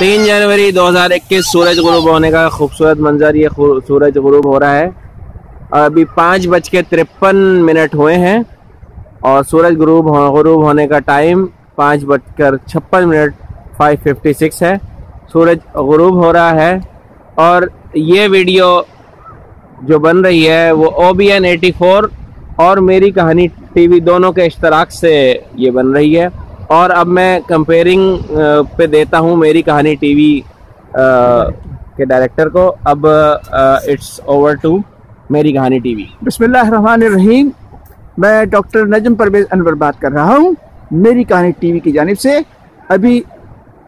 3 जनवरी 2021 सूरज गुरूब होने का खूबसूरत मंजर। ये सूरज गुरूब हो रहा है। अभी 5:53 हुए हैं और सूरज गुरूब होने का टाइम 5:56 5:56 है। सूरज गुरूब हो रहा है और ये वीडियो जो बन रही है वो OBN 84 और मेरी कहानी टीवी दोनों के इश्तराक से ये बन रही है। और अब मैं कंपेयरिंग पे देता हूँ मेरी कहानी टीवी के डायरेक्टर को। अब इट्स ओवर टू मेरी कहानी टीवी। बिस्मिल्लाहिर्रहमानिर्रहीम। मैं डॉक्टर नजम परवेज अनवर बात कर रहा हूँ मेरी कहानी टीवी की जानिब से। अभी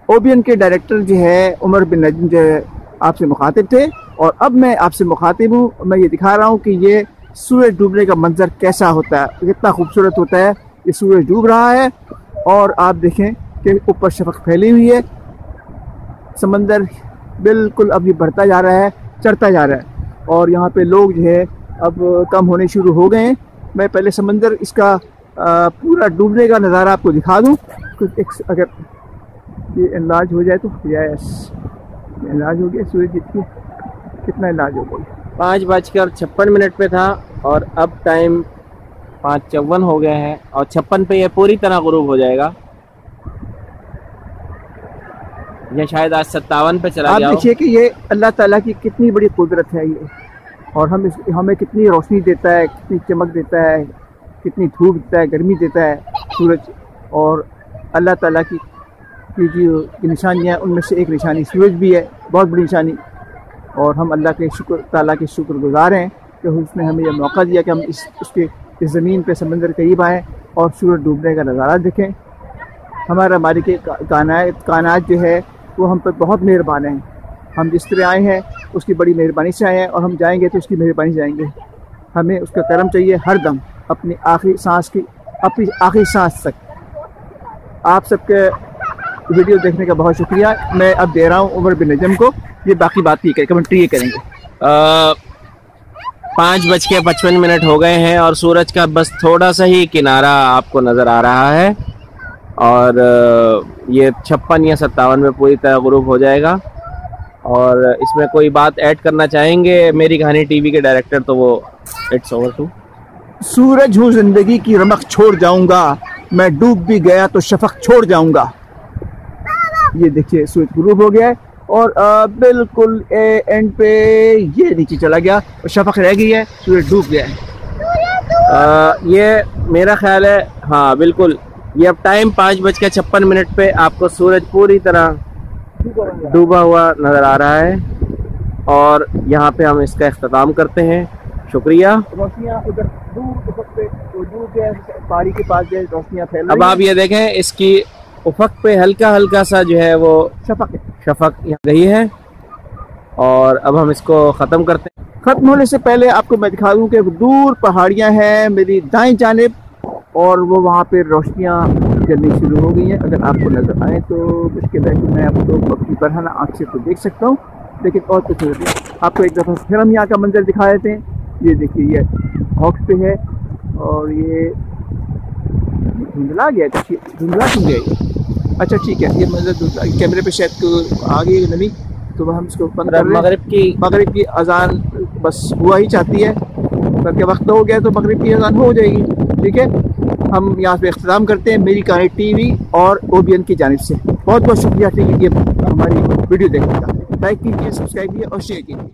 OBN के डायरेक्टर जो है उमर बिन नजम जो है आपसे मुखातिब थे और अब मैं आपसे मुखातिब हूँ। मैं ये दिखा रहा हूँ कि ये सूरज डूबने का मंजर कैसा होता है, कितना खूबसूरत होता है। ये सूरज डूब रहा है और आप देखें कि ऊपर शफक फैली हुई है। समंदर बिल्कुल अभी बढ़ता जा रहा है, चढ़ता जा रहा है और यहाँ पे लोग जो है अब कम होने शुरू हो गए हैं। मैं पहले समंदर इसका पूरा डूबने का नज़ारा आपको दिखा दूँ। अगर ये इलाज हो जाए तो यस, इलाज हो गया। सूरज देखिए कितना इलाज हो गया। 5:56 पे था और अब टाइम 5:54 हो गए हैं और 56 पे ये पूरी तरह गुरूब हो जाएगा। ये शायद आज 57 पे चला गया। आप देखिए कि ये अल्लाह ताला की कितनी बड़ी कुदरत है ये, और हमें कितनी रोशनी देता है, कितनी चमक देता है, कितनी धूप देता है, गर्मी देता है सूरज। और अल्लाह ताला की जो निशानियाँ उनमें से एक निशानी सूरज भी है, बहुत बड़ी निशानी। और हम अल्लाह के ताला के शुक्रगुजार हैं कि उसने हमें यह मौका दिया कि हम उसके इस ज़मीन पे समंदर करीब आएँ और सूरज डूबने का नज़ारा देखें। हमारा मालिक कायनात जो है वो हम पर बहुत मेहरबान है। हम जिस तरह आए हैं उसकी बड़ी मेहरबानी से आए हैं और हम जाएंगे तो उसकी मेहरबानी से जाएंगे। हमें उसका करम चाहिए हर दम, अपनी आखिरी सांस तक। आप सबके वीडियो देखने का बहुत शुक्रिया। मैं अब दे रहा हूँ उमर बिन नजम को, ये बाकी बात ये कमेंट्री ये करेंगे। 5:55 हो गए हैं और सूरज का बस थोड़ा सा ही किनारा आपको नज़र आ रहा है और ये 56 या 57 में पूरी तरह गुरूब हो जाएगा। और इसमें कोई बात ऐड करना चाहेंगे मेरी कहानी टीवी के डायरेक्टर तो वो इट्स ओवर टू। सूरज हूँ जिंदगी की रमक छोड़ जाऊंगा, मैं डूब भी गया तो शफक छोड़ जाऊंगा। ये देखिए सूरज गुरूब हो गया है और बिल्कुल एंड पे ये नीचे चला गया और शफक रह गई है, सूरज डूब गया है। ये मेरा ख्याल है, हाँ बिल्कुल। ये अब टाइम 5:56 पे आपको सूरज पूरी तरह डूबा हुआ नज़र आ रहा है और यहाँ पे हम इसका इख्तिताम करते हैं। शुक्रिया। रोशनियाँ उधर दूर पे दूर के पहाड़ी के पास जो रोशनियाँ फैल रही हैं। अब आप ये देखें इसकी उफक पे हल्का हल्का सा जो है वो शफक यहाँ गई है और अब हम इसको ख़त्म करते हैं। ख़त्म होने से पहले आपको मैं दिखा दूँ कि दूर पहाड़ियाँ हैं मेरी दाएं जानिब और वो वहाँ पे रोशनियाँ जलनी शुरू हो गई हैं। अगर आपको नज़र आए तो मुश्किल है कि मैं आपको अपनी बरहाना आँख से तो देख सकता हूँ, लेकिन और कुछ नहीं। आपको एक दफ़ा फिर हम यहाँ का मंजर दिखा देते हैं। ये देखिए ये हॉक्स पे है और ये धुंधला गया, धुंधला क्यों गया? अच्छा ठीक है, ये मंजर कैमरे पे शायद आ गई नमी, तो हम इसको बंद कर रहे हैं। मगरिब की अजान बस हुआ ही चाहती है, बल्कि वक्त हो गया तो मगरिब की अजान हो जाएगी। ठीक है, हम यहाँ पे इख्तिताम करते हैं मेरी कहानी टीवी और OBN की जानिब से। बहुत बहुत शुक्रिया ये हमारी वीडियो देखने का। लाइक कीजिए, सब्सक्राइब कीजिए और शेयर कीजिए।